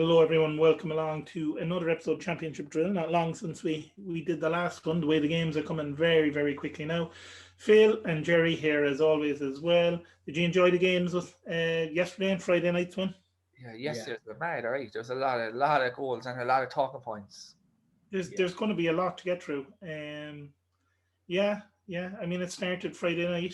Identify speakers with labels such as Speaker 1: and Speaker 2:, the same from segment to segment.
Speaker 1: hello everyone. Welcome along to another episode of Championship Drill. Not long since we did the last one. The way the games are coming very, very quickly now. Phil and Jerry here as always as well. Did you enjoy the games with yesterday and Friday night's one?
Speaker 2: Yeah, yesterday was mad, all right. There's a lot of goals and a lot of talking points.
Speaker 1: There's going to be a lot to get through. Yeah. I mean, it started Friday night.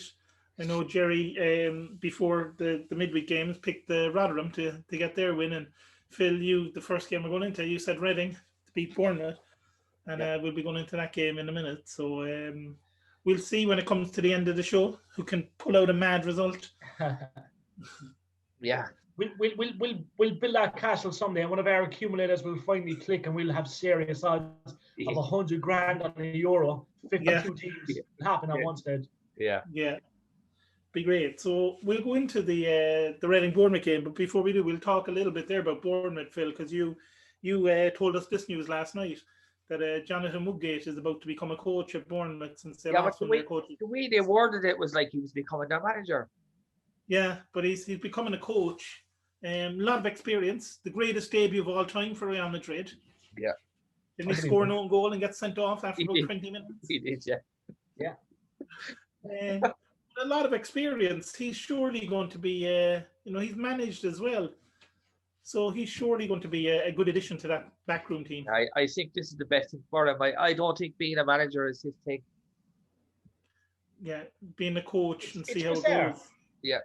Speaker 1: I know Jerry, before the midweek games, picked the Rotherham to get their win. And Phil, you, the first game we're going into, you said Reading to beat Bournemouth. And we'll be going into that game in a minute. So we'll see when it comes to the end of the show who can pull out a mad result.
Speaker 2: Yeah.
Speaker 3: We'll build that castle someday, and one of our accumulators will finally click, and we'll have serious odds of $100,000 on a euro. 52 teams will happen at one stage.
Speaker 2: Yeah.
Speaker 1: Be great. So we'll go into the Reading Bournemouth game, but before we do, we'll talk a little bit there about Bournemouth, Phil, because you told us this news last night that Jonathan Woodgate is about to become a coach at Bournemouth since they lost one of their coaches.
Speaker 2: The way they worded it was like he was becoming their manager.
Speaker 1: Yeah, but he's becoming a coach. A lot of experience. The greatest debut of all time for Real Madrid.
Speaker 2: Yeah.
Speaker 1: Didn't he score an own goal and get sent off after about 20 minutes?
Speaker 2: He did, yeah.
Speaker 1: A lot of experience. He's surely going to be, he's managed as well. So he's surely going to be a good addition to that backroom team.
Speaker 2: I think this is the best thing for him. I don't think being a manager is his thing.
Speaker 1: Yeah, being a coach and see how it goes.
Speaker 2: Yeah.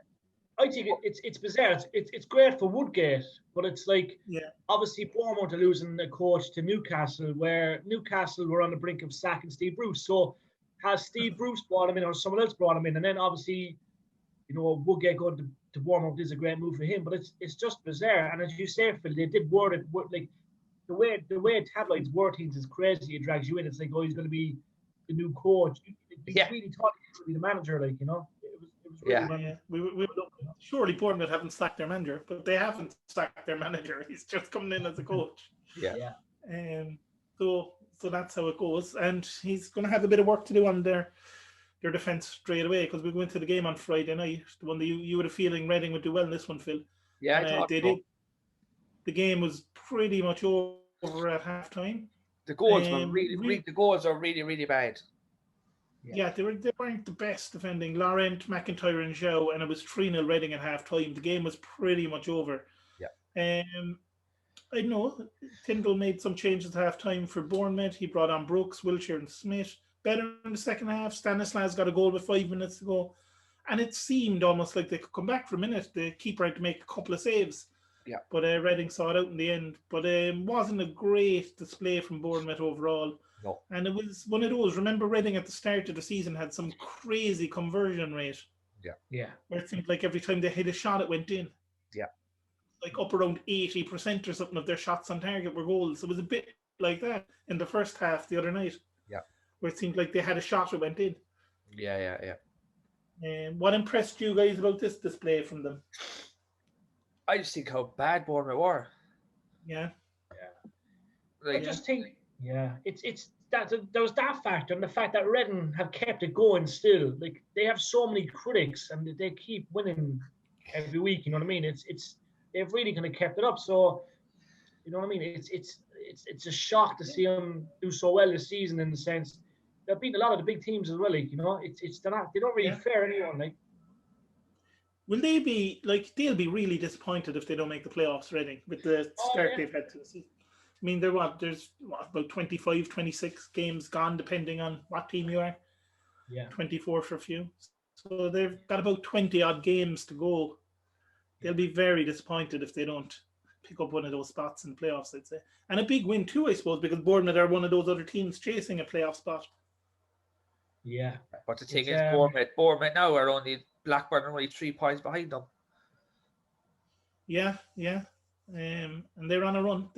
Speaker 3: I think it's bizarre. It's great for Woodgate, but it's like obviously Bournemouth are losing a coach to Newcastle, where Newcastle were on the brink of sacking Steve Bruce. So has Steve Bruce brought him in, or someone else brought him in? And then obviously, Woodgate going to Bournemouth is a great move for him. But it's just bizarre. And as you say, Phil, they did word it like the way tabloids word things is crazy. It drags you in. It's like, oh, he's going to be the new coach. He really thought he was going to be the manager, like, It was really
Speaker 1: we surely Bournemouth haven't sacked their manager, but they haven't sacked their manager. He's just coming in as a coach. So that's how it goes, and he's going to have a bit of work to do on their defense straight away, because we go into the game on Friday night, the one that you had a feeling Reading would do well in this one, Phil.
Speaker 2: Yeah, I thought
Speaker 1: they did. The game was pretty much over at halftime.
Speaker 2: The goals were really, really bad.
Speaker 1: Yeah, they weren't the best defending. Laurent, McIntyre and Zhao, and it was 3-0 Reading at half-time. The game was pretty much over.
Speaker 2: Yeah.
Speaker 1: I know Tyndall made some changes at half-time for Bournemouth. He brought on Brooks, Wilshere and Smith. Better in the second half. Stanislas got a goal with 5 minutes to go. And it seemed almost like they could come back for a minute. The keeper had to make a couple of saves.
Speaker 2: Yeah.
Speaker 1: But Reading saw it out in the end. But it wasn't a great display from Bournemouth overall.
Speaker 2: No.
Speaker 1: And it was one of those. Remember, Reading at the start of the season had some crazy conversion rate.
Speaker 3: Yeah.
Speaker 1: Where it seemed like every time they hit a shot, it went in.
Speaker 2: Yeah.
Speaker 1: Like up around 80% or something of their shots on target were goals. It was a bit like that in the first half the other night.
Speaker 2: Yeah.
Speaker 1: Where it seemed like they had a shot, it went in.
Speaker 2: Yeah.
Speaker 1: What impressed you guys about this display from them?
Speaker 2: I just think how bad Bournemouth were.
Speaker 1: Yeah.
Speaker 3: I just think, it's that there was that factor, and the fact that Reading have kept it going still. Like, they have so many critics, and they keep winning every week. You know what I mean? It's they've really kind of kept it up. So, you know what I mean? It's a shock to see them do so well this season, in the sense they've beaten a lot of the big teams as well. Like, they don't really fare anyone. Like,
Speaker 1: will they be they'll be really disappointed if they don't make the playoffs, Reading, with the start they've had to the season. I mean, there's about 25, 26 games gone, depending on what team you are.
Speaker 3: Yeah.
Speaker 1: 24 for a few. So they've got about 20 odd games to go. They'll be very disappointed if they don't pick up one of those spots in the playoffs, I'd say. And a big win too, I suppose, because Bournemouth are one of those other teams chasing a playoff spot.
Speaker 3: Yeah.
Speaker 2: But the thing is, Bournemouth now are Blackburn are only 3 points behind them.
Speaker 1: Yeah. And they're on a run.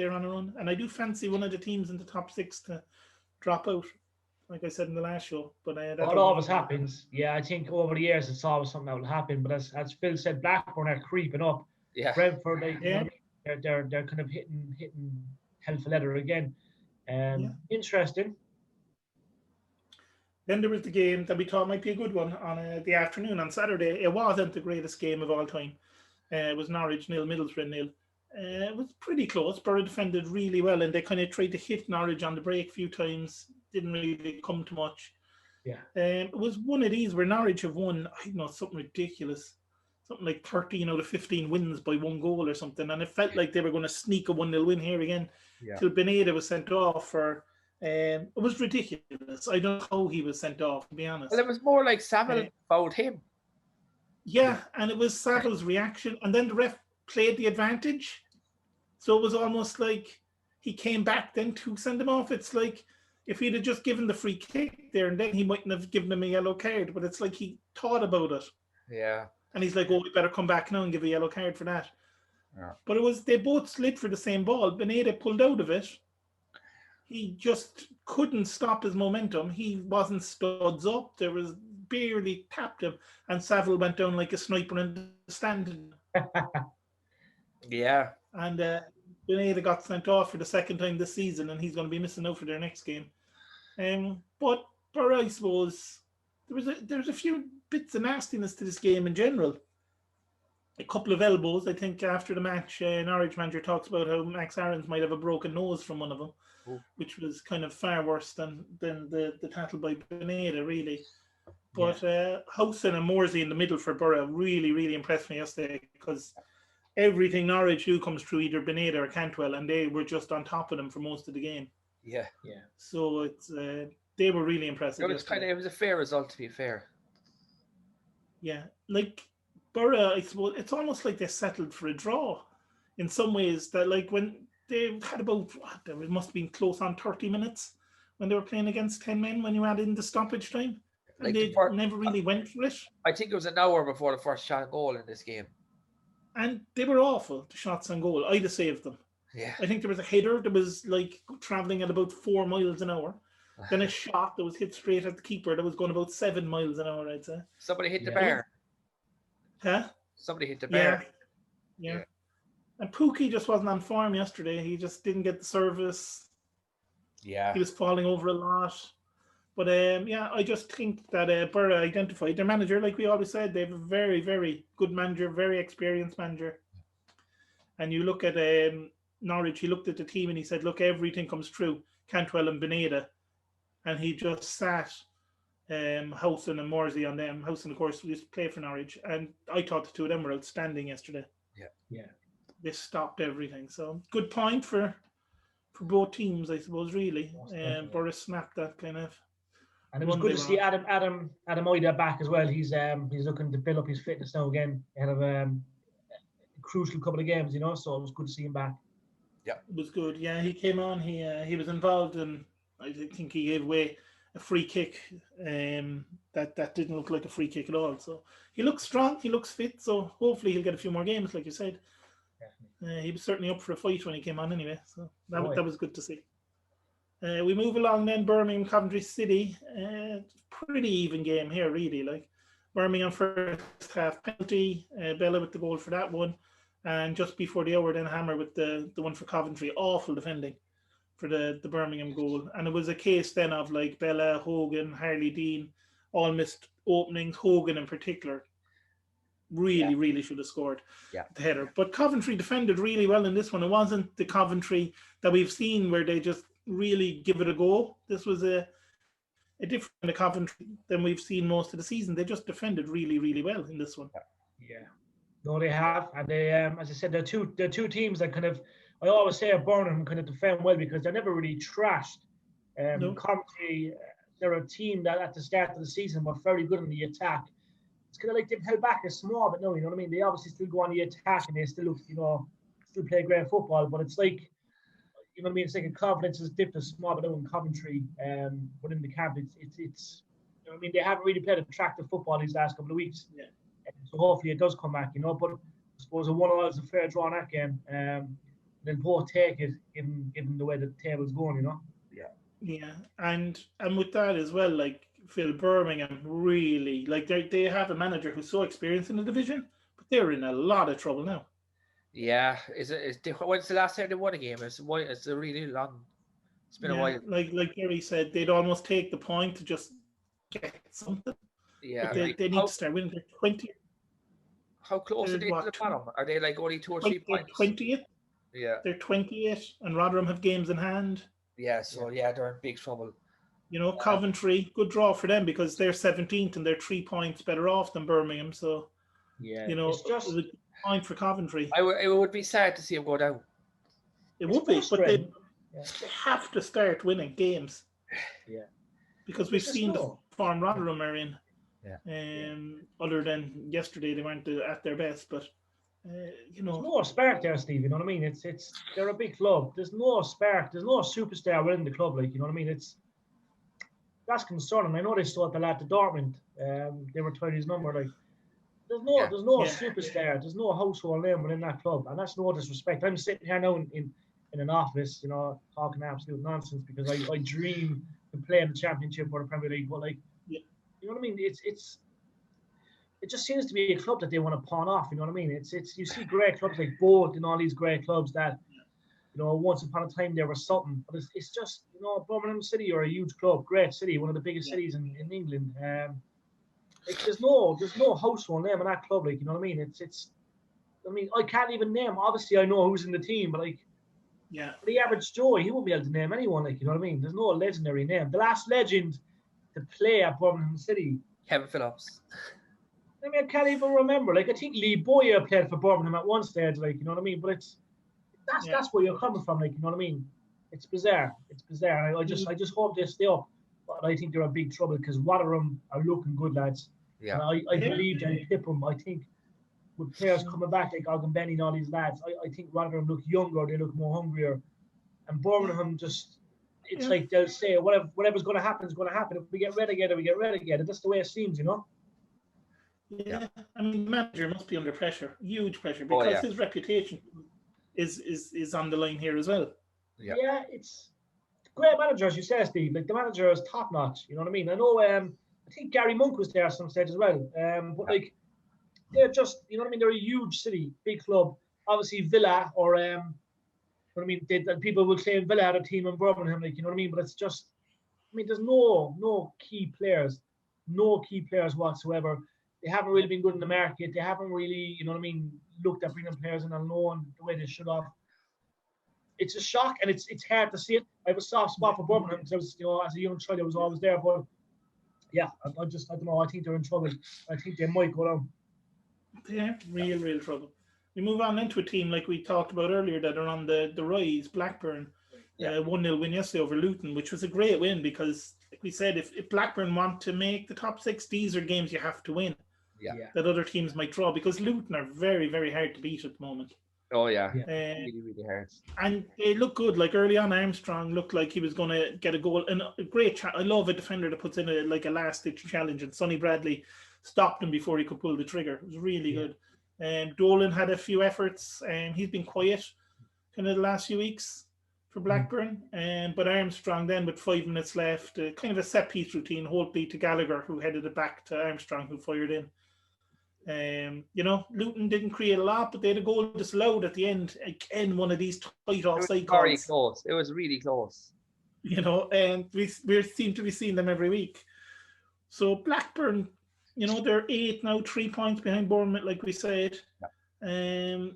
Speaker 1: And I do fancy one of the teams in the top 6 to drop out, like I said in the last show. But that
Speaker 3: always happens. Yeah, I think over the years it's always something that will happen. But as Phil said, Blackburn are creeping up.
Speaker 2: Yeah.
Speaker 3: Brentford, they're kind of hitting hell for leather again. Interesting.
Speaker 1: Then there was the game that we thought might be a good one on the afternoon on Saturday. It wasn't the greatest game of all time. It was Norwich 0, Middlesbrough 0. It was pretty close. Borough defended really well, and they kind of tried to hit Norwich on the break a few times. Didn't really come to much.
Speaker 3: Yeah.
Speaker 1: It was one of these where Norwich have won, I don't know, something ridiculous. Something like 13 out of 15 wins by 1 goal or something. And it felt like they were going to sneak a 1-0 win here again.
Speaker 2: Yeah.
Speaker 1: Till Beneda was sent off for... it was ridiculous. I don't know how he was sent off, to be honest.
Speaker 2: Well, it was more like Saville fouled him.
Speaker 1: Yeah, and it was Saville's reaction. And then the ref played the advantage. So it was almost like he came back then to send him off. It's like if he'd have just given the free kick there and then he mightn't have given him a yellow card. But it's like he thought about it.
Speaker 2: Yeah.
Speaker 1: And he's like, oh, we better come back now and give a yellow card for that.
Speaker 2: Yeah.
Speaker 1: But they both slid for the same ball. Beneda pulled out of it. He just couldn't stop his momentum. He wasn't studs up. There was barely tapped him. And Saville went down like a sniper in the stand.
Speaker 2: Yeah.
Speaker 1: And Beneda got sent off for the second time this season, and he's going to be missing out for their next game. But I suppose there's a few bits of nastiness to this game in general. A couple of elbows. I think after the match, Norwich manager talks about how Max Aarons might have a broken nose from one of them, which was kind of far worse than the tackle by Beneda, really. But Howson and Morsey in the middle for Borough really, really impressed me yesterday because everything Norwich do comes through either Beneda or Cantwell, and they were just on top of them for most of the game.
Speaker 2: Yeah.
Speaker 1: So it's they were really impressive.
Speaker 2: It was a fair result, to be fair.
Speaker 1: Yeah, like Borough, I suppose it's almost like they settled for a draw in some ways. That like when they had about there must have been close on 30 minutes when they were playing against 10 men when you add in the stoppage time, and they never really went for it.
Speaker 2: I think it was an hour before the first shot goal in this game.
Speaker 1: And they were awful, the shots on goal. I'd have saved them.
Speaker 2: Yeah.
Speaker 1: I think there was a header that was like travelling at about 4 miles an hour. Then a shot that was hit straight at the keeper that was going about 7 miles an hour, I'd say.
Speaker 2: Somebody hit the bar.
Speaker 1: Huh?
Speaker 2: Somebody hit the bar.
Speaker 1: Yeah. And Pookie just wasn't on form yesterday. He just didn't get the service.
Speaker 2: Yeah.
Speaker 1: He was falling over a lot. But I just think that Borough identified their manager, like we always said. They have a very, very good manager, very experienced manager. And you look at Norwich, he looked at the team and he said, look, everything comes through Cantwell and Beneda. And he just sat Howson and Morsey on them. Howson, of course, used to play for Norwich. And I thought the two of them were outstanding yesterday.
Speaker 2: Yeah.
Speaker 1: They stopped everything. So good point for both teams, I suppose, really. Borough snapped that kind of.
Speaker 3: And it was good to see Adam Oida back as well. He's looking to build up his fitness now again ahead of a crucial couple of games, so it was good to see him back.
Speaker 2: Yeah.
Speaker 1: It was good. Yeah, he came on. He was involved in, I think he gave away a free kick that didn't look like a free kick at all. So he looks strong, he looks fit, so hopefully he'll get a few more games, like you said. He was certainly up for a fight when he came on anyway, so that was good to see. We move along then, Birmingham, Coventry City. Pretty even game here, really. Like Birmingham first half penalty, Bella with the goal for that one. And just before the hour, then Hammer with the one for Coventry. Awful defending for the Birmingham goal. And it was a case then of like Bella, Hogan, Harley Dean, all missed openings. Hogan in particular really should have scored the header. But Coventry defended really well in this one. It wasn't the Coventry that we've seen where they just really give it a go. This was a different kind of Coventry than we've seen most of the season. They just defended really, really well in this one.
Speaker 3: Yeah. No, they have. And they, as I said, they're two teams that kind of, I always say Burnham kind of defend well because they're never really trashed.
Speaker 1: No.
Speaker 3: Coventry, they're a team that at the start of the season were very good in the attack. It's kind of like they've held back a small bit now, you know what I mean? They obviously still go on the attack and they still look, still play great football, but it's like, you know what I mean? It's like a confidence has dipped a small bit now in Coventry, within the camp. It's you know what I mean? They haven't really played attractive football these last couple of weeks. Yeah. So hopefully it does come back, but I suppose a 1-1 is a fair draw in that game. Then both take it, given the way the table's going,
Speaker 1: Yeah, and with that as well, like Phil, Birmingham really like they have a manager who's so experienced in the division, but they're in a lot of trouble now.
Speaker 2: Yeah, when's the last time they won a game? It's a really long. It's been a while.
Speaker 1: Like Gary said, they'd almost take the point to just get something.
Speaker 2: Yeah,
Speaker 1: but they need to start winning. They're 20.
Speaker 2: How close are they to the bottom? Are they like only 2 or 3 points?
Speaker 1: 20th.
Speaker 2: Yeah.
Speaker 1: They're 28, and Rotherham have games in hand.
Speaker 2: Yeah, so yeah, they're in big trouble.
Speaker 1: Coventry, good draw for them because they're 17th and they're 3 points better off than Birmingham. So,
Speaker 3: it's just
Speaker 1: it was a point for Coventry.
Speaker 2: It would be sad to see them go down.
Speaker 1: It would be, but they
Speaker 3: Yeah.
Speaker 1: have to start winning games.
Speaker 3: Yeah.
Speaker 1: Because we've seen the form Rotherham are in.
Speaker 2: Yeah.
Speaker 1: Other than yesterday, they weren't at their best, but
Speaker 3: there's no spark there, Steve. You know what I mean? It's they're a big club. There's no spark. There's no superstar within the club. Like, you know what I mean? That's concerning. I know they still have the lad to Dortmund. They were retired his number. Like, there's no superstar. There's no household name within that club, and that's no disrespect. I'm sitting here now in an office, talking absolute nonsense because I dream of playing the Championship or the Premier League. But like, you know what I mean? It just seems to be a club that they want to pawn off. You know what I mean? It's you see great clubs like Bolt and all these great clubs that, once upon a time there was something. But it's just, Birmingham City are a huge club, great city, one of the biggest cities in England. There's no household name in that club. Like, you know what I mean? I can't even name. Obviously, I know who's in the team, but like, for the average Joe, he won't be able to name anyone. Like, you know what I mean? There's no legendary name. The last legend to play at Birmingham City,
Speaker 2: Kevin Phillips.
Speaker 3: I mean, I can't even remember. Like, I think Lee Boyer played for Birmingham at one stage. Like, you know what I mean? But that's where you're coming from. Like, you know what I mean? It's bizarre. It's bizarre. I just hope they stay up. But I think they're in big trouble because Rotherham are looking good, lads.
Speaker 2: Yeah.
Speaker 3: And I believe they'll tip them. I think with players coming back like Ogden Benny and all these lads, I think Rotherham look younger. They look more hungrier. And Birmingham just, it's like they'll say, whatever's going to happen is going to happen. If we get relegated, we get relegated. That's the way it seems,
Speaker 1: Yeah, I mean, the manager must be under pressure, huge pressure, because his reputation is on the line here as well.
Speaker 3: Yeah, it's great manager, as you say, Steve. Like, the manager is top notch. You know what I mean? I know. I think Gary Monk was there at some stage as well. But like, they're just, you know what I mean? They're a huge city, big club. Obviously, Villa or you know what I mean? People will claim Villa had a team in Birmingham, like, you know what I mean? But it's just, I mean, there's no key players whatsoever. They haven't really been good in the market. They haven't really, you know what I mean, looked at bringing players in on loan the way they should have. It's a shock, and it's hard to see it. I have a soft spot for Birmingham because I was, as a young child, I was always there. But yeah, I don't know. I think they're in trouble. I think they might go down.
Speaker 1: They're real trouble. We move on into a team like we talked about earlier that are on the rise. Blackburn, 1-0 win yesterday over Luton, which was a great win because, like we said, if Blackburn want to make the top six, these are games you have to win. That other teams might draw because Luton are very, very hard to beat at the moment.
Speaker 2: Oh yeah, really, really hard.
Speaker 1: And they look good. Like early on, Armstrong looked like he was going to get a goal. And a great, I love a defender that puts in a last-ditch challenge. And Sonny Bradley stopped him before he could pull the trigger. It was really good. Dolan had a few efforts, and he's been quiet kind of the last few weeks for Blackburn. But Armstrong then, with 5 minutes left, kind of a set-piece routine, Holtby to Gallagher, who headed it back to Armstrong, who fired in. Luton didn't create a lot, but they had a goal disallowed at the end. Again, one of these tight offside calls.
Speaker 2: Very close. It was really close.
Speaker 1: And we seem to be seeing them every week. So Blackburn, they're 8 now, 3 points behind Bournemouth, like we said. Luton,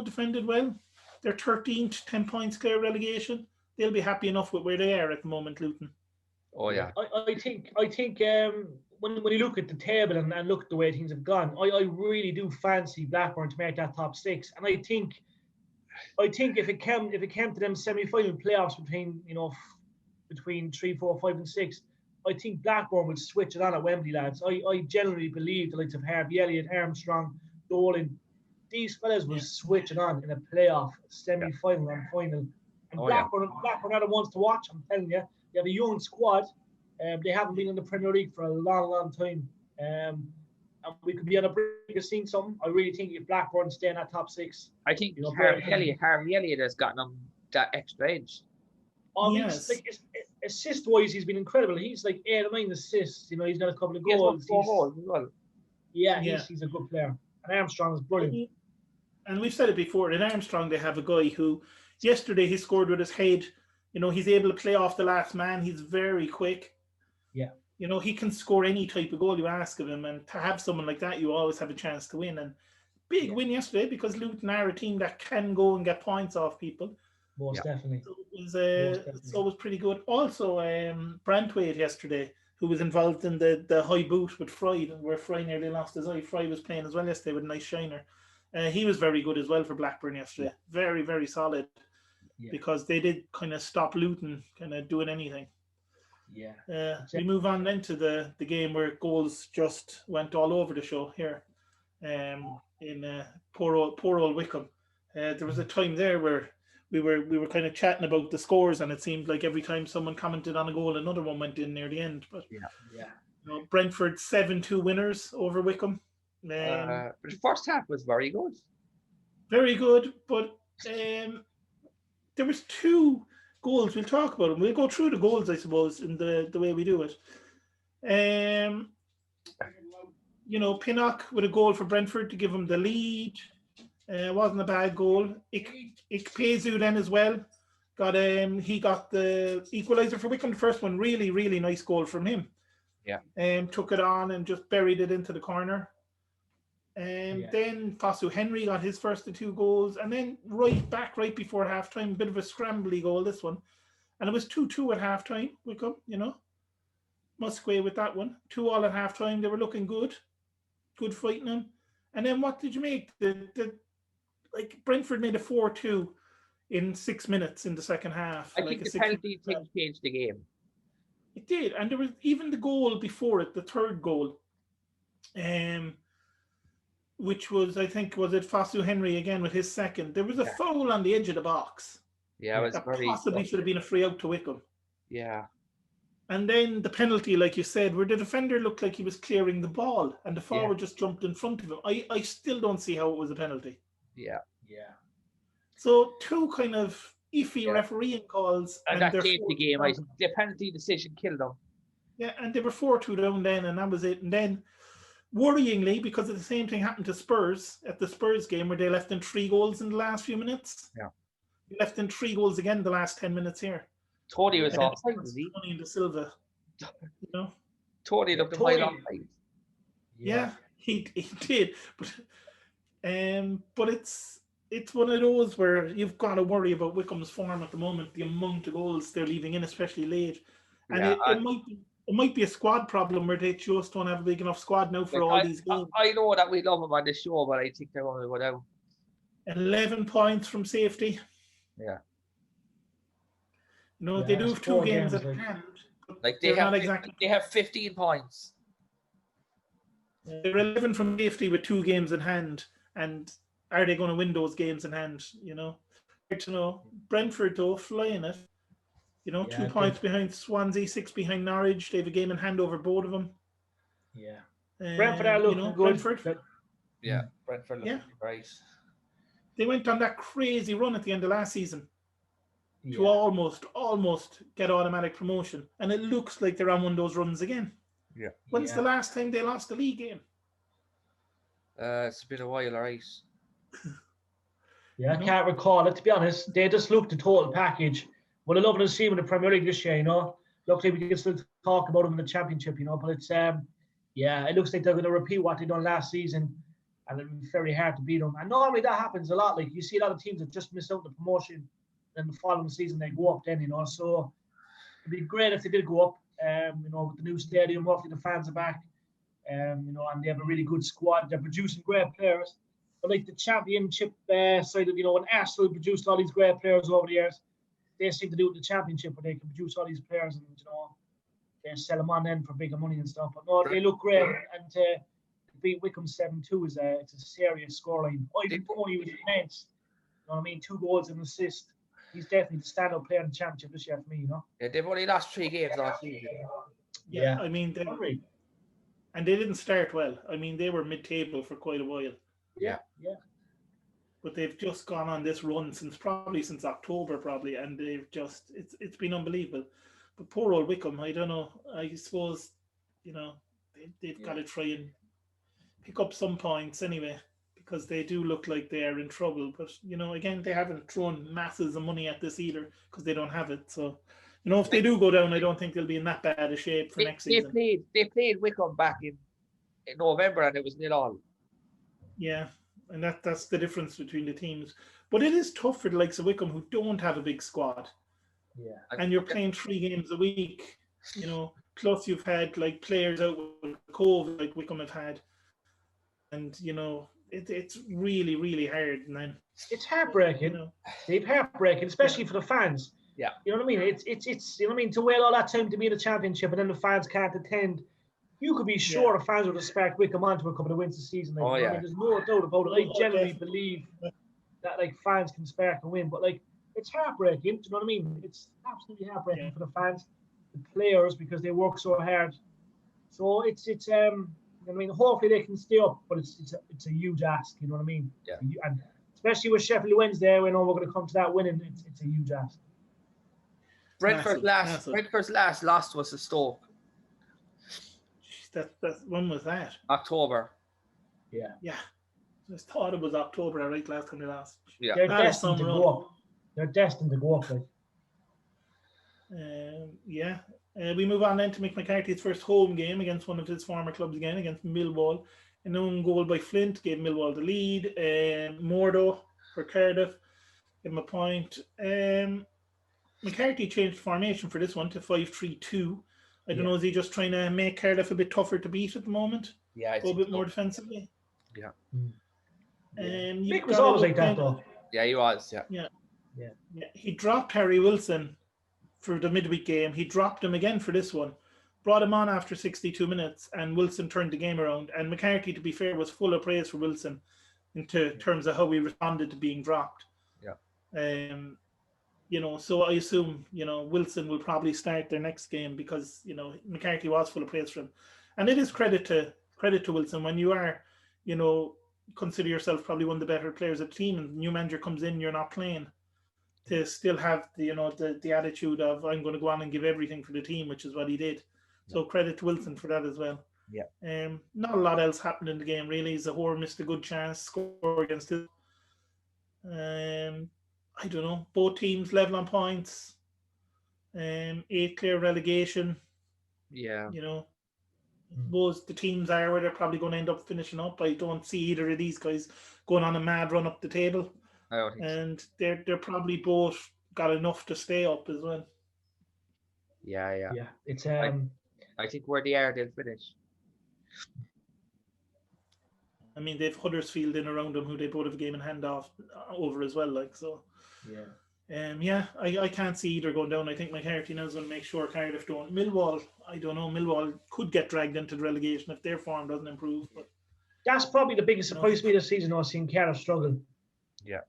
Speaker 1: defended well. They're 13th, 10 points clear relegation. They'll be happy enough with where they are at the moment, Luton.
Speaker 2: Oh yeah.
Speaker 3: I think when you look at the table and look at the way things have gone, I really do fancy Blackburn to make that top 6. And I think if it came to them semi-final playoffs between 3, 4, 5, and 6, I think Blackburn would switch it on at Wembley, lads. I generally believe the likes of Harvey Elliott, Armstrong, Dolan, these fellas will switch it on in a playoff, semi-final and final. And Blackburn are the ones to watch, I'm telling you. They have a young squad. They haven't been in the Premier League for a long, long time. And we could be on a brink of seeing something. I really think if Blackburn stay in that top 6.
Speaker 2: I think Harvey Elliott has gotten them that extra edge.
Speaker 3: Yes. Assist-wise, he's been incredible. He's like 8 or 9 assists. He's got a couple of goals. Yeah, he's a good player. And Armstrong is brilliant.
Speaker 1: And we've said it before. In Armstrong, they have a guy who, yesterday, he scored with his head. He's able to play off the last man. He's very quick.
Speaker 3: Yeah.
Speaker 1: He can score any type of goal you ask of him. And to have someone like that, you always have a chance to win. And big win yesterday because Luton are a team that can go and get points off people.
Speaker 3: Most definitely.
Speaker 1: So it was pretty good. Also, Brantwaite yesterday, who was involved in the high boot with Fry, where Fry nearly lost his eye. Fry was playing as well yesterday with a nice shiner. He was very good as well for Blackburn yesterday. Very, very solid. Because they did kind of stop Luton kind of doing anything. We move on then to the game where goals just went all over the show here in poor old Wickham. There was a time there where we were kind of chatting about the scores, and it seemed like every time someone commented on a goal, another one went in near the end. But Brentford 7-2 winners over Wickham.
Speaker 2: But the first half was very good.
Speaker 1: Very good, but there was 2 goals. We'll talk about them. We'll go through the goals, I suppose, in the way we do it. Pinnock with a goal for Brentford to give him the lead. Wasn't a bad goal. Ikpeazu then as well. He got the equaliser for Wickham. The first one, really, really nice goal from him. Took it on and just buried it into the corner. Then Fosu Henry got his first of 2 goals, and then right before halftime, a bit of a scrambly goal, this one, and it was 2-2 at halftime. Wickham, Musgrave with that one, 2-2 at halftime. They were looking good fighting them. And then what did you make? Brentford made a 4-2 in 6 minutes in the second half.
Speaker 2: I think the penalty thing changed the game.
Speaker 1: It did, and there was even the goal before it, the third goal. Which was, I think, was it Fosu Henry again with his second? There was a foul on the edge of the box.
Speaker 2: Yeah, it was
Speaker 1: that possibly should have been a free out to Wickham.
Speaker 2: Yeah.
Speaker 1: And then the penalty, like you said, where the defender looked like he was clearing the ball and the forward just jumped in front of him. I still don't see how it was a penalty.
Speaker 2: Yeah.
Speaker 1: So 2 kind of iffy refereeing calls.
Speaker 2: And that changed the game. I think the penalty decision killed them.
Speaker 1: Yeah, and they were 4-2 down then, and that was it. And then, worryingly, because of the same thing happened to Spurs at the Spurs game where they left in 3 goals in the last few minutes.
Speaker 2: Yeah.
Speaker 1: They left in 3 goals again the last 10 minutes here.
Speaker 2: Tony was offside, was he?
Speaker 1: Tony De Silva.
Speaker 2: Tony looked a mile offside.
Speaker 1: Yeah, he did. But it's one of those where you've got to worry about Wickham's form at the moment, the amount of goals they're leaving in, especially late. And it might be a squad problem where they just don't have a big enough squad now for all these games.
Speaker 2: I know that we love them on this show, but I think they're going to go down.
Speaker 1: 11 points from safety.
Speaker 2: Yeah.
Speaker 1: They do have 2 games at hand.
Speaker 2: They have 15 points.
Speaker 1: They're 11 from safety with 2 games in hand. And are they going to win those games in hand? Hard to know. Brentford, though, flying it. 2 points behind Swansea, 6 behind Norwich. They have a game in hand over both of them.
Speaker 3: Yeah. Brentford are looking good.
Speaker 1: Brentford.
Speaker 2: Yeah, Brentford looking great.
Speaker 1: They went on that crazy run at the end of last season to almost get automatic promotion. And it looks like they're on one of those runs again.
Speaker 2: Yeah.
Speaker 1: When's the last time they lost a league game?
Speaker 2: It's been a while, all right.
Speaker 3: I can't recall it, to be honest. They just looked the total package. What I love to see in the Premier League this year, Luckily, we can still talk about them in the Championship, but it's, it looks like they're going to repeat what they done last season, and it'll be very hard to beat them. And normally that happens a lot. Like, you see a lot of teams that just miss out the promotion, then the following season they go up then, So it'd be great if they did go up, with the new stadium, hopefully the fans are back, and they have a really good squad. They're producing great players. But like the Championship side of, when Arsenal produced all these great players over the years, they seem to do it in the Championship where they can produce all these players and, they sell them on then for bigger money and stuff. But no, they look great. And to beat Wickham 7-2 it's a serious scoreline. I think Tony was immense. 2 goals and an assist. He's definitely the standout player in the Championship this year for me,
Speaker 2: Yeah, they've only lost 3 games last season.
Speaker 1: Yeah. And they didn't start well. They were mid-table for quite a while.
Speaker 3: Yeah.
Speaker 1: But they've just gone on this run since October, and they've just it's been unbelievable. But poor old Wickham, I don't know. I suppose they've got to try and pick up some points anyway, because they do look like they are in trouble. But again, they haven't thrown masses of money at this either because they don't have it. So if they do go down, I don't think they'll be in that bad a shape for next season.
Speaker 2: They played Wickham back in November, and it was 0-0.
Speaker 1: Yeah. and that's the difference between the teams. But it is tough for the likes of Wickham who don't have a big squad.
Speaker 3: Yeah.
Speaker 1: And you're playing 3 games a week, plus you've had like players out with COVID like Wickham have had. And, it's really, really hard. And then
Speaker 3: it's heartbreaking. Steve, heartbreaking, especially for the fans.
Speaker 2: Yeah.
Speaker 3: You know what I mean? It's you know what I mean, to wait all that time to be in the championship and then the fans can't attend. You could be sure the fans would have sparked Wickham on to a couple of wins this season. Like, I mean, there's no doubt about it. I genuinely believe that like fans can spark and win, but like it's heartbreaking. Do you know what I mean? It's absolutely heartbreaking for the fans, the players, because they work so hard. So it's I mean, hopefully they can stay up, but it's a huge ask. You know what I mean?
Speaker 2: Yeah.
Speaker 3: And especially with Sheffield Wednesday, we know we're going to come to that winning. It's a huge ask.
Speaker 2: Brentford's last loss was to Stoke.
Speaker 1: That when was that?
Speaker 2: October.
Speaker 3: Yeah.
Speaker 1: Yeah. I just thought it was October, right? Last time they lost.
Speaker 2: Yeah.
Speaker 3: They're destined to go up. They're destined to go up. Like.
Speaker 1: We move on then to Mick McCarthy's first home game against one of his former clubs again, against Millwall. An own goal by Flint gave Millwall the lead. Mordo for Cardiff gave him a point. McCarthy changed formation for this one to 5-3-2. I don't know, is he just trying to make Cardiff a bit tougher to beat at the moment?
Speaker 2: Yeah,
Speaker 1: go a bit more defensively.
Speaker 2: Yeah.
Speaker 3: Mick was always like that, though.
Speaker 2: Yeah, he was.
Speaker 1: Yeah. He dropped Harry Wilson for the midweek game. He dropped him again for this one. Brought him on after 62 minutes, and Wilson turned the game around. And McCarthy, to be fair, was full of praise for Wilson in terms of how he responded to being dropped.
Speaker 2: Yeah.
Speaker 1: So I assume, Wilson will probably start their next game because, McCarthy was full of praise for him. And it is credit to Wilson when you are, consider yourself probably one of the better players of the team and the new manager comes in, you're not playing, to still have the attitude of I'm going to go on and give everything for the team, which is what he did. So credit to Wilson for that as well.
Speaker 2: Yeah.
Speaker 1: Not a lot else happened in the game really. Zahor missed a good chance, score against it. I don't know. Both teams level on points. 8 clear relegation.
Speaker 2: Yeah.
Speaker 1: Suppose the teams are where they're probably going to end up finishing up. I don't see either of these guys going on a mad run up the table.
Speaker 2: I don't think
Speaker 1: and they're probably both got enough to stay up as well.
Speaker 2: Yeah.
Speaker 3: It's
Speaker 2: I think where they are, they'll finish.
Speaker 1: I mean, they've Huddersfield in around them, who they both have a game in hand off over as well. Like so.
Speaker 3: Yeah.
Speaker 1: I can't see either going down. I think McCarthy now is going to make sure Cardiff don't. Millwall, I don't know. Millwall could get dragged into the relegation if their form doesn't improve. But
Speaker 3: that's probably the biggest surprise to me this season. I've seen Cardiff struggle.
Speaker 1: Yeah.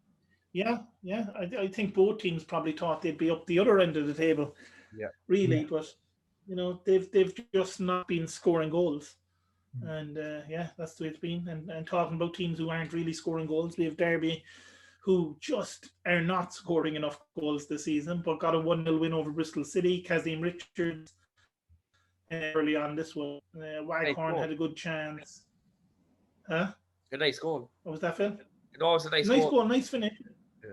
Speaker 1: I think both teams probably thought they'd be up the other end of the table.
Speaker 2: Yeah.
Speaker 1: Really, but they've just not been scoring goals. And that's the way it's been. And talking about teams who aren't really scoring goals, we have Derby, who just are not scoring enough goals this season, but got a 1-0 win over Bristol City. Kazim Richards early on this one. Waghorn had a good chance. Huh?
Speaker 2: A nice goal.
Speaker 1: What was that, Phil?
Speaker 2: It was a nice
Speaker 1: goal. Nice finish.
Speaker 2: Yeah.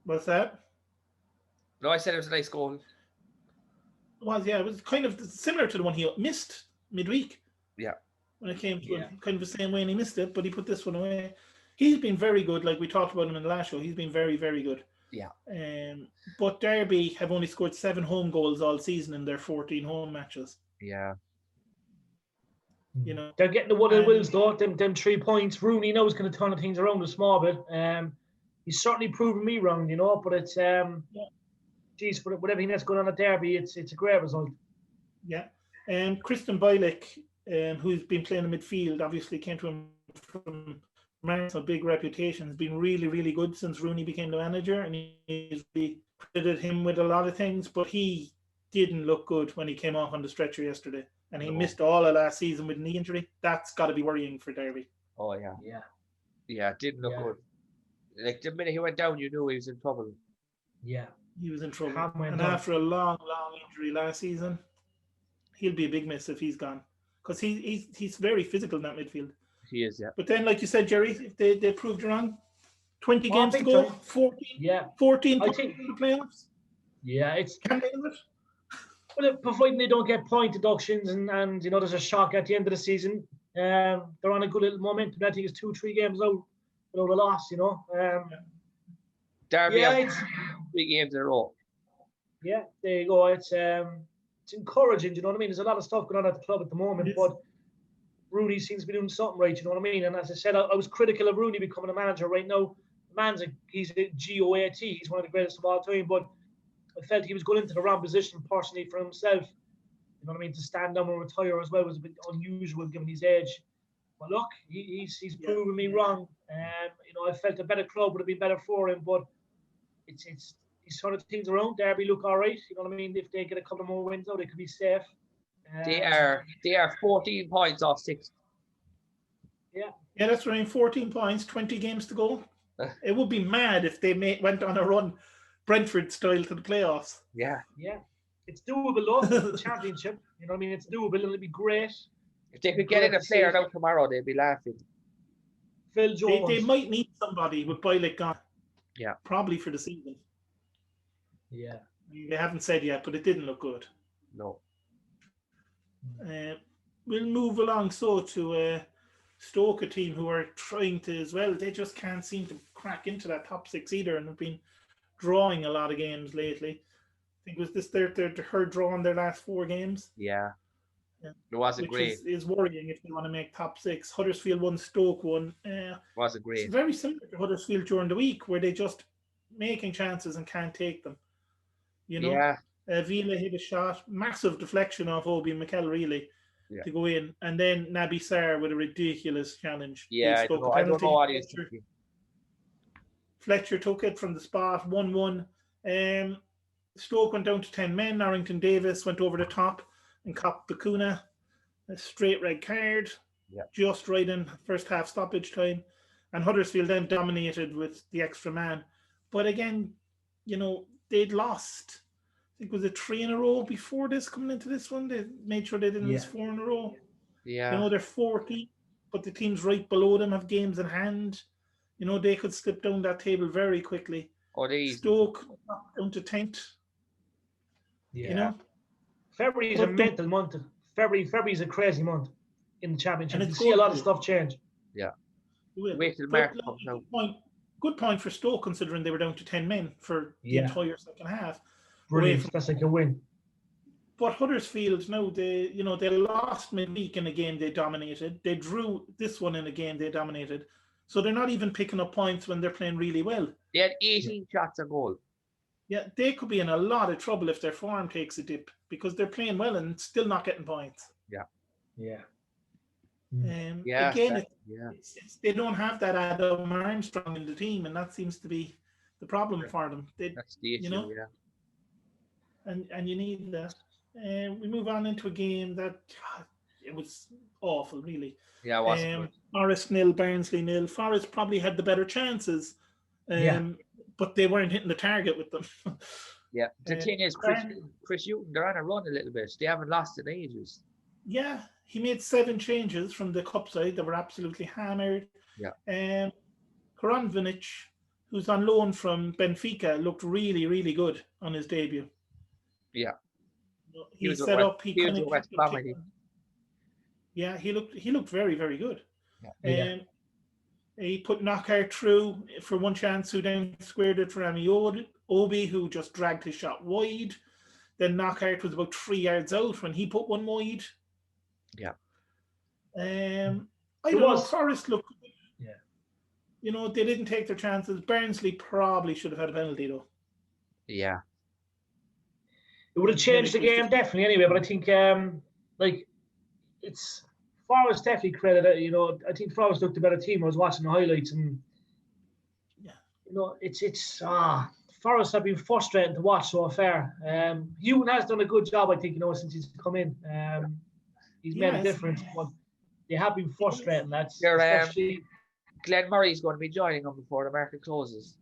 Speaker 1: What's that?
Speaker 2: No, I said it was a nice goal.
Speaker 1: It was kind of similar to the one he missed midweek.
Speaker 2: Yeah.
Speaker 1: When it came to it, kind of the same way, and he missed it, but he put this one away. He's been very good. Like we talked about him in the last show, he's been very, very good.
Speaker 2: Yeah.
Speaker 1: But Derby have only scored 7 home goals all season in their 14 home matches.
Speaker 2: Yeah.
Speaker 3: They're getting the 1-0 wins though. Them 3 points. Rooney knows going to turn things around a small bit. He's certainly proven me wrong, but it's geez, with everything that's going on at Derby, it's a great result.
Speaker 1: Yeah. Kristen Bialik, who's been playing in midfield, obviously came to him from a big reputation, has been really, really good since Rooney became the manager, and he's really credited him with a lot of things, but he didn't look good when he came off on the stretcher yesterday, and he missed all of last season with a knee injury. That's got to be worrying for Derby.
Speaker 2: Oh, yeah. Yeah, it didn't look good. Like, the minute he went down, you knew he was in trouble.
Speaker 3: Yeah.
Speaker 1: He was in trouble. And after a long, long injury last season, he'll be a big miss if he's gone, because he's very physical in that midfield.
Speaker 2: He is, yeah.
Speaker 1: But then, like you said, Jerry, if they proved you wrong. 20 games to go, 14.
Speaker 3: Yeah.
Speaker 1: 14 I think the playoffs.
Speaker 3: Yeah, it's
Speaker 1: can they do it?
Speaker 3: Well, providing they don't get point deductions and there's a shock at the end of the season, They're on a good little momentum. I think it's 2-3 games out without a loss, you know.
Speaker 2: Derby
Speaker 3: Yeah,
Speaker 2: have 3 games in a row.
Speaker 3: Yeah, there you go. It's encouraging, do you know what I mean? There's a lot of stuff going on at the club at the moment, but Rooney seems to be doing something right, you know what I mean? And as I said, I was critical of Rooney becoming a manager. Right now, he's a GOAT. He's one of the greatest of all time, but I felt he was going into the wrong position personally for himself. You know what I mean? To stand down and retire as well was a bit unusual given his age. But look, he's proven me wrong. You know, I felt a better club would have been better for him, but it's these sort of things around. Derby look all right. You know what I mean? If they get a couple more wins out, they could be safe.
Speaker 2: They are 14 points off 6th.
Speaker 3: Yeah,
Speaker 1: that's right. 14 points, 20 games to go. It would be mad if they went on a run, Brentford style, to the playoffs.
Speaker 2: Yeah.
Speaker 3: It's doable though. It's the championship. You know what I mean? It's doable and it'll be great.
Speaker 2: If they could get in a player now tomorrow, they'd be laughing.
Speaker 3: Phil Jones.
Speaker 1: They might need somebody with Boylick gone.
Speaker 2: Yeah.
Speaker 1: Probably for the season.
Speaker 3: Yeah.
Speaker 1: They haven't said yet, but it didn't look good.
Speaker 2: No.
Speaker 1: We'll move along to Stoke, a team who are trying to as well. They just can't seem to crack into that top 6 either, and have been drawing a lot of games lately. I think it was this their draw in their last 4 games.
Speaker 2: Yeah. It wasn't great.
Speaker 1: Is worrying if they want to make top 6. Huddersfield won, Stoke won.
Speaker 2: Wasn't great.
Speaker 1: It's very similar to Huddersfield during the week, where they just making chances and can't take them. You know,
Speaker 2: yeah.
Speaker 1: Vila hit a shot, massive deflection off Obi McKell, really, to go in, and then Naby Sarr with a ridiculous challenge.
Speaker 2: Yeah, I don't know what he was thinking.
Speaker 1: Fletcher took it from the spot, 1-1. Stoke went down to 10 men. Norrington Davis went over the top and copped Bakuna a straight red card, just right in first half stoppage time. And Huddersfield then dominated with the extra man. But again, you know, they'd lost, I think, was it 3 in a row before this, coming into this one? They made sure they didn't lose 4 in a row.
Speaker 2: Yeah.
Speaker 1: You know, they're 40, but the teams right below them have games in hand. You know, they could slip down that table very quickly. Stoke down to 10th.
Speaker 3: Yeah.
Speaker 1: You know?
Speaker 3: February is a mental month. February is a crazy month in the championship. And you see a lot of stuff change.
Speaker 2: Yeah.
Speaker 1: Wait till March comes out. Good point for Stoke, considering they were down to 10 men for the entire second half.
Speaker 3: Brilliant. That's like a win.
Speaker 1: But Huddersfield, no, they lost midweek in a game they dominated. They drew this one in a game they dominated. So they're not even picking up points when they're playing really well.
Speaker 2: They had 18 shots a goal.
Speaker 1: Yeah, they could be in a lot of trouble if their form takes a dip, because they're playing well and still not getting points.
Speaker 3: Yeah.
Speaker 1: Again, they don't have that Adam Armstrong in the team, and that seems to be the problem for them.
Speaker 2: That's the issue,
Speaker 1: you know? And you need that. We move on into a game that it was awful, really.
Speaker 2: Yeah, it wasn't good.
Speaker 1: Forest 0, Barnsley 0. Forest probably had the better chances, but they weren't hitting the target with them.
Speaker 2: Yeah, the thing is, Chris Hughton, they're on a run a little bit. They haven't lost in ages.
Speaker 1: Yeah, he made 7 changes from the cup side that were absolutely hammered.
Speaker 2: Yeah.
Speaker 1: Koronvinic, who's on loan from Benfica, looked really, really good on his debut.
Speaker 2: Yeah.
Speaker 1: He set up. He looked very, very good.
Speaker 2: Yeah.
Speaker 1: He put Knockout through for one chance, who then squared it for Rami Obi, who just dragged his shot wide. Then Knockout was about 3 yards out when he put one wide.
Speaker 2: Yeah.
Speaker 1: I don't know. Forest looked.
Speaker 3: Yeah.
Speaker 1: You know, they didn't take their chances. Barnsley probably should have had a penalty, though.
Speaker 2: Yeah.
Speaker 3: It would have changed the game definitely anyway, but I think it's Forest definitely credit. You know, I think Forest looked a better team. I was watching the highlights, and you know, it's Forest have been frustrating to watch so far. Hughton has done a good job, I think, you know, since he's come in. He's made a difference, but they have been frustrating, lads.
Speaker 2: Glenn Murray's going to be joining them before the market closes.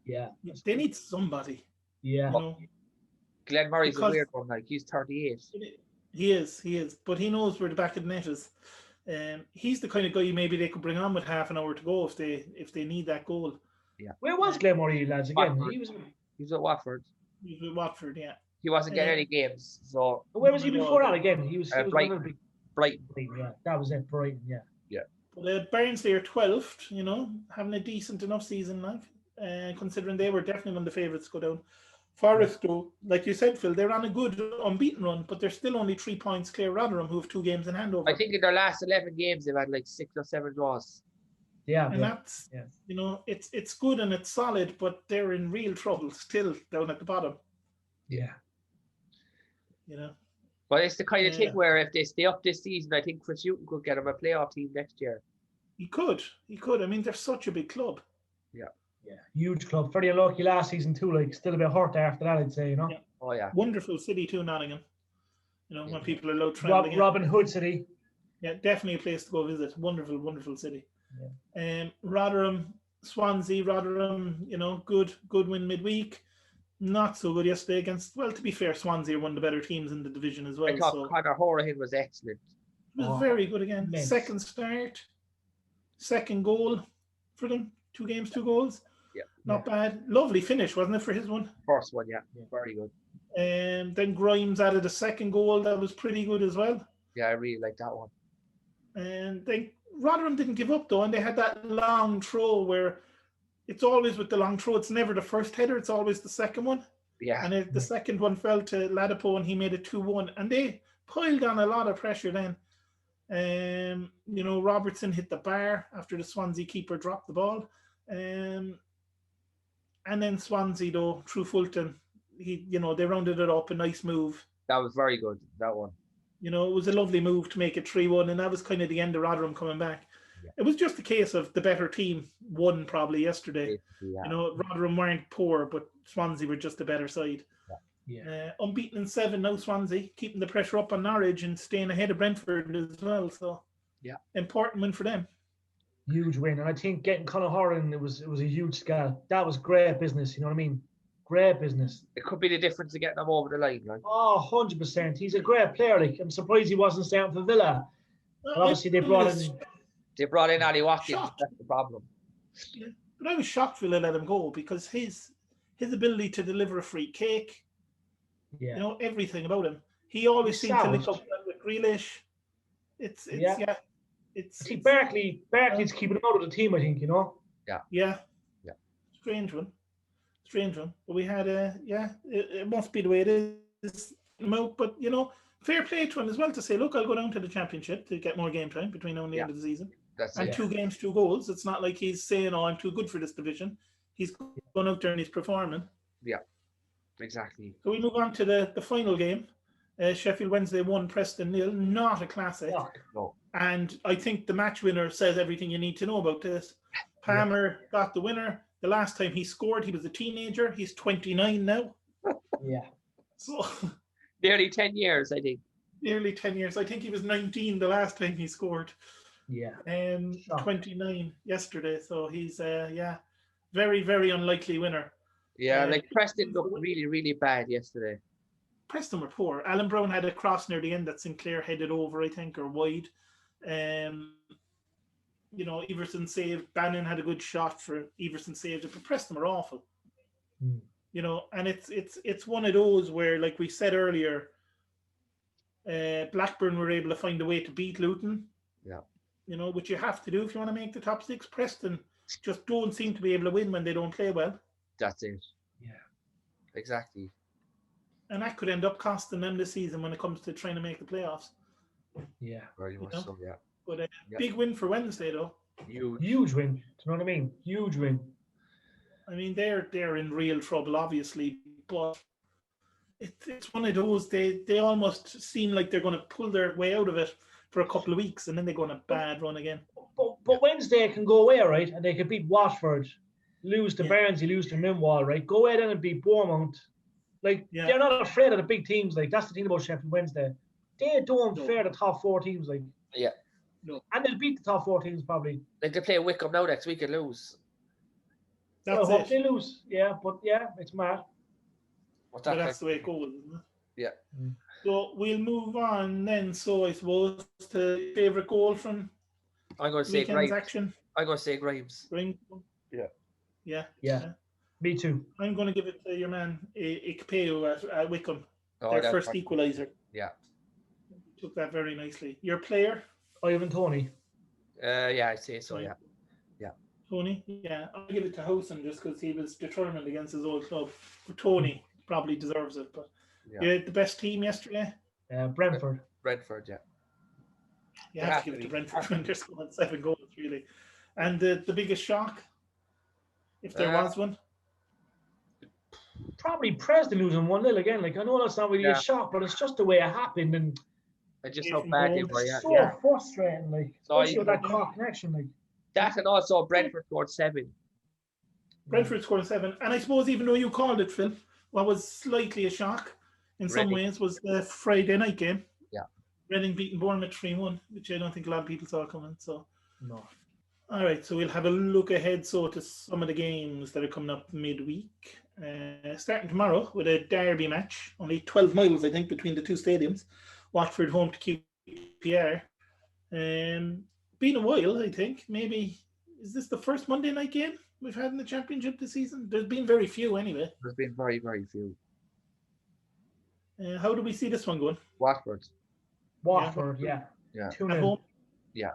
Speaker 3: Yeah.
Speaker 1: They need somebody.
Speaker 3: Yeah.
Speaker 1: You know?
Speaker 2: Glenn Murray's a weird one, like he's 38.
Speaker 1: He is, but he knows where the back of the net is. He's the kind of guy maybe they could bring on with half an hour to go if they need that goal.
Speaker 2: Yeah.
Speaker 3: Where was Glenn Murray, lads? Again,
Speaker 2: he was at Watford.
Speaker 1: He was at Watford, yeah.
Speaker 2: He wasn't getting any games, so.
Speaker 3: Where was he before that? Again, he was
Speaker 2: Brighton.
Speaker 3: Yeah, that was it. Brighton. Yeah.
Speaker 1: But Barnsley are 12th. You know, having a decent enough season, like, considering they were definitely one of the favourites to go down. Forest, though, like you said, Phil, they're on a good unbeaten run, but they're still only 3 points clear of Rotherham, who have 2 games in hand over.
Speaker 2: I think in their last 11 games, they've had like 6 or 7 draws.
Speaker 3: Yeah,
Speaker 1: and that's you know, it's good and it's solid, but they're in real trouble still down at the bottom.
Speaker 3: Yeah.
Speaker 1: You know.
Speaker 2: But it's the kind of thing where if they stay up this season, I think Chris Hughton could get them a playoff team next year.
Speaker 1: He could. I mean, they're such a big club.
Speaker 3: Yeah, huge club. Pretty unlucky last season too. Like, still a bit hurt after that, I'd say. You know.
Speaker 1: Yeah.
Speaker 2: Oh yeah.
Speaker 1: Wonderful city too, Nottingham. You know, when people are low traveling.
Speaker 3: Robin Hood City.
Speaker 1: Yeah, definitely a place to go visit. Wonderful, wonderful city. Yeah. Rotherham, Swansea, Rotherham. You know, good win midweek. Not so good yesterday against. Well, to be fair, Swansea are one of the better teams in the division as well.
Speaker 2: I thought Conor Horahan was excellent.
Speaker 1: It was very good again.
Speaker 3: Immense.
Speaker 1: Second start, second goal for them. 2 games, 2 goals.
Speaker 2: Yeah.
Speaker 1: Not bad. Lovely finish, wasn't it, for his one?
Speaker 2: First one, yeah. Very good.
Speaker 1: And then Grimes added a second goal. That was pretty good as well.
Speaker 2: Yeah, I really like that one.
Speaker 1: And then Rotherham didn't give up, though, and they had that long throw where it's always with the long throw. It's never the first header. It's always the second one.
Speaker 2: Yeah.
Speaker 1: And the second one fell to Ladapo, and he made it 2-1. And they piled on a lot of pressure then. You know, Robertson hit the bar after the Swansea keeper dropped the ball. And then Swansea, though, through Fulton, they rounded it up, a nice move.
Speaker 2: That was very good, that one.
Speaker 1: You know, it was a lovely move to make it 3-1, and that was kind of the end of Rotherham coming back. Yeah. It was just a case of the better team won probably yesterday. Yeah. You know, Rotherham weren't poor, but Swansea were just a better side. Yeah. Unbeaten in 7 now, Swansea, keeping the pressure up on Norwich and staying ahead of Brentford as well. So, important win for them.
Speaker 3: Huge win, and I think getting Conor Horan, it was a huge scale. That was great business. You know what I mean? Great business.
Speaker 2: It could be the difference to getting them over the line, right?
Speaker 3: Oh, 100%. He's a great player. Like, I'm surprised he wasn't starting for Villa. But obviously, they brought in
Speaker 2: Ali Watkins. That's the problem.
Speaker 1: Yeah. But I was shocked Villa let him go because his ability to deliver a free kick, you know, everything about him. He always seemed to link up with Grealish.
Speaker 3: I think Barkley's keeping him out of the team, I think, you know?
Speaker 1: Yeah. Strange one. But we had it must be the way it is. But, you know, fair play to him as well to say, look, I'll go down to the Championship to get more game time between now and the end of the season. And 2 games, 2 goals. It's not like he's saying, oh, I'm too good for this division. He's gone out there and he's performing.
Speaker 2: Yeah, exactly.
Speaker 1: So we move on to the final game. Sheffield Wednesday 1, Preston 0. Not a classic.
Speaker 2: No.
Speaker 1: And I think the match winner says everything you need to know about this. Palmer got the winner. The last time he scored, he was a teenager. He's 29 now.
Speaker 3: Yeah.
Speaker 1: So
Speaker 2: nearly 10 years, I think.
Speaker 1: Nearly 10 years. I think he was 19 the last time he scored.
Speaker 3: Yeah.
Speaker 1: 29 yesterday. So he's very, very unlikely winner.
Speaker 2: Yeah, like Preston looked really, really bad yesterday.
Speaker 1: Preston were poor. Alan Brown had a cross near the end that Sinclair headed over, I think, or wide. You know, Everson saved. Bannon had a good shot for Everson saved it, but Preston were awful. You know, and it's one of those where, like we said earlier, Blackburn were able to find a way to beat Luton.
Speaker 2: Yeah.
Speaker 1: You know, which you have to do if you want to make the top 6. Preston just don't seem to be able to win when they don't play well.
Speaker 2: That's it.
Speaker 3: Yeah.
Speaker 2: Exactly.
Speaker 1: And that could end up costing them this season when it comes to trying to make the playoffs.
Speaker 3: Yeah.
Speaker 2: Very much so, yeah.
Speaker 1: But big win for Wednesday, though.
Speaker 3: Huge win. Do you know what I mean? Huge win.
Speaker 1: I mean, they're in real trouble, obviously, but it's one of those, they almost seem like they're going to pull their way out of it for a couple of weeks, and then they go on a bad run again.
Speaker 3: But Wednesday can go away, right? And they could beat Watford, lose to Barnsley, lose to Millwall, right? Go ahead and beat Bournemouth. Like, they're not afraid of the big teams. Like, that's the thing about Sheffield Wednesday. They don't fear the top 4 teams. Like,
Speaker 1: no.
Speaker 3: And they'll beat the top 4 teams probably.
Speaker 2: Like, they play Wickham now next week and lose.
Speaker 1: That's it.
Speaker 3: They lose. Yeah, but it's mad.
Speaker 1: That's the way it goes, isn't it?
Speaker 2: Yeah.
Speaker 1: So we'll move on then. So I suppose to favourite goal from
Speaker 2: I'm going to say
Speaker 1: weekend's
Speaker 2: Grimes.
Speaker 1: action.
Speaker 2: I'm going to say Grimes.
Speaker 1: Yeah.
Speaker 3: Me too.
Speaker 1: I'm going to give it to your man Ikpeu at Wickham. Their first equaliser.
Speaker 2: Yeah.
Speaker 1: took that very nicely. Your player?
Speaker 3: Ivan Toney.
Speaker 2: Yeah, I'd say so. Yeah.
Speaker 1: Tony? Yeah, I'll give it to Housen just because he was determined against his old club. But Tony probably deserves it. But the best team yesterday?
Speaker 3: Brentford.
Speaker 2: Brentford, yeah.
Speaker 1: You have to give it to Brentford when they're scoring 7 goals, really. And the biggest shock, if there was one?
Speaker 3: Probably Preston losing 1-0 again. Like, I know that's not really a shock, but it's just the way it happened. And
Speaker 2: just how bad they were.
Speaker 3: It's so frustrating. Like, especially with that Cork connection. Like,
Speaker 2: that, and also Brentford scored 7.
Speaker 1: Brentford scored 7. And I suppose even though you called it, Phil, what was slightly a shock in some ways was the Friday night game.
Speaker 2: Yeah.
Speaker 1: Reading beating Bournemouth 3-1, which I don't think a lot of people saw coming. So,
Speaker 3: no.
Speaker 1: All right, so we'll have a look ahead to some of the games that are coming up midweek. Starting tomorrow with a derby match, only 12 miles, I think, between the two stadiums. Watford home to QPR. Been a while, I think. Maybe, is this the first Monday night game we've had in the Championship this season? There's been very few anyway.
Speaker 2: There's been very, very few.
Speaker 1: How do we see this one going?
Speaker 3: Watford, yeah.
Speaker 2: Yeah.
Speaker 1: At home?
Speaker 2: Yeah.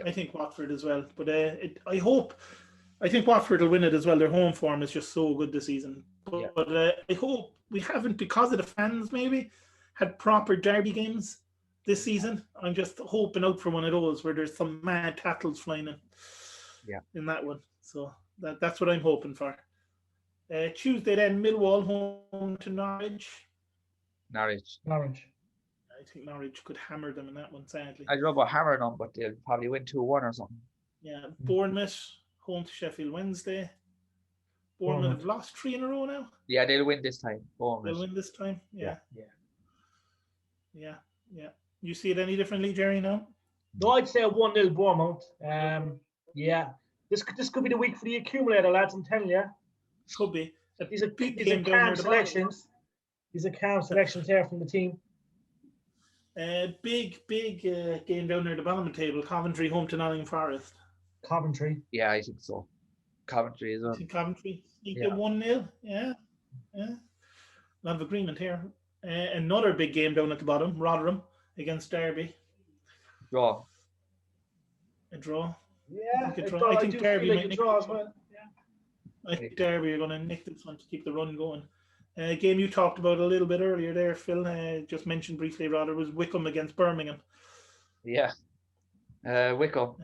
Speaker 1: I think Watford as well. But I think Watford will win it as well. Their home form is just so good this season. But I hope we haven't, because of the fans maybe, had proper derby games this season. I'm just hoping out for one of those where there's some mad tackles flying in that one. So that's what I'm hoping for. Tuesday then, Millwall home to Norwich.
Speaker 2: Norwich.
Speaker 1: I think Norwich could hammer them in that one, sadly.
Speaker 2: I don't know about hammering them, but they'll probably win 2-1 or something.
Speaker 1: Yeah, Bournemouth home to Sheffield Wednesday. Bournemouth have lost 3 in a row now.
Speaker 2: Yeah, they'll win this time.
Speaker 1: They'll win this time. Yeah. You see it any differently, Jerry? No.
Speaker 3: No, I'd say a 1-0 Bournemouth. This could be the week for the accumulator, lads. I'm telling you.
Speaker 1: Could be.
Speaker 3: These are calm selections. These are calm selections here from the team.
Speaker 1: Big game down near the bottom of the table. Coventry home to Nottingham Forest.
Speaker 3: Coventry.
Speaker 2: Yeah, I think so. Coventry as well.
Speaker 1: I think Coventry. 1-0. Yeah. A lot of agreement here. Another big game down at the bottom. Rotherham against Derby.
Speaker 2: Draw.
Speaker 1: A draw.
Speaker 3: Yeah.
Speaker 1: I think Derby might nick
Speaker 3: draw as well.
Speaker 1: I think Derby are going to nick this one to keep the run going. Game you talked about a little bit earlier there, Phil, just mentioned briefly rather, was Wycombe against Birmingham.
Speaker 2: Yeah. Wycombe.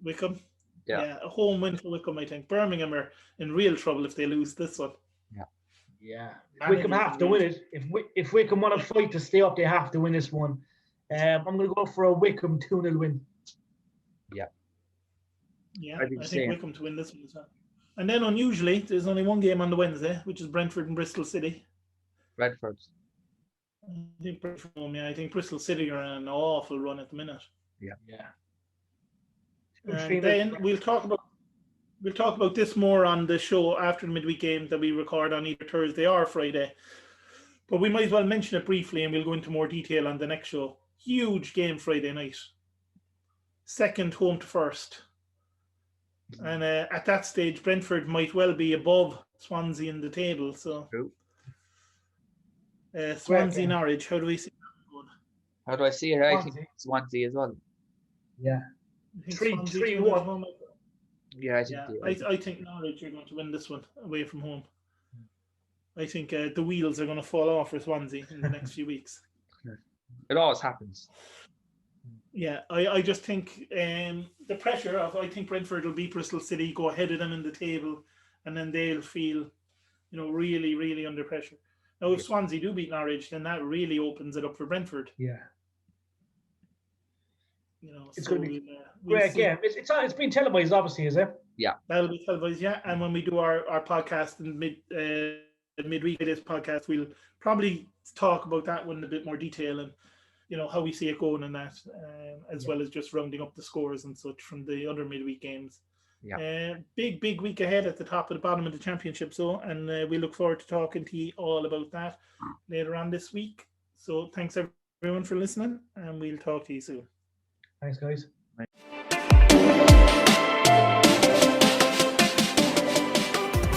Speaker 1: Wycombe? Yeah, a home win for Wycombe, I think. Birmingham are in real trouble if they lose this one.
Speaker 3: Yeah. Wycombe have to win it. If Wycombe want to fight to stay up, they have to win this one. I'm going to go for a Wycombe 2-0 win.
Speaker 1: Yeah, I think Wycombe to win this one as well. And then unusually, there's only one game on the Wednesday, which is Brentford and Bristol City.
Speaker 2: Brentford.
Speaker 1: I think Bristol City are on an awful run at the minute.
Speaker 2: Yeah.
Speaker 1: And then we'll talk about this more on the show after the midweek game that we record on either Thursday or Friday. But we might as well mention it briefly, and we'll go into more detail on the next show. Huge game Friday night. Second home to first. And at that stage, Brentford might well be above Swansea in the table. So, Swansea Norwich, how do we see that going?
Speaker 2: How do I see it? I think Swansea as well.
Speaker 3: Yeah. 3-1.
Speaker 2: Yeah,
Speaker 1: I think Norwich are going to win this one away from home. I think the wheels are going to fall off for Swansea in the next few weeks.
Speaker 2: It always happens.
Speaker 1: Yeah, I just think the pressure of, I think Brentford will beat Bristol City, go ahead of them in the table, and then they'll feel, really, really under pressure. Now, if Swansea do beat Norwich, then that really opens it up for Brentford.
Speaker 3: Yeah. It's
Speaker 1: so
Speaker 3: going to be great game. It's been televised, obviously, is it?
Speaker 2: Yeah.
Speaker 1: That'll be televised, yeah. And when we do our podcast in midweek, this podcast, we'll probably talk about that one in a bit more detail and how we see it going and that, as well as just rounding up the scores and such from the other midweek games.
Speaker 2: Yeah.
Speaker 1: Big week ahead at the top of the bottom of the championship, and we look forward to talking to you all about that later on this week. So thanks everyone for listening, and we'll talk to you soon.
Speaker 3: Thanks, guys.
Speaker 2: Bye.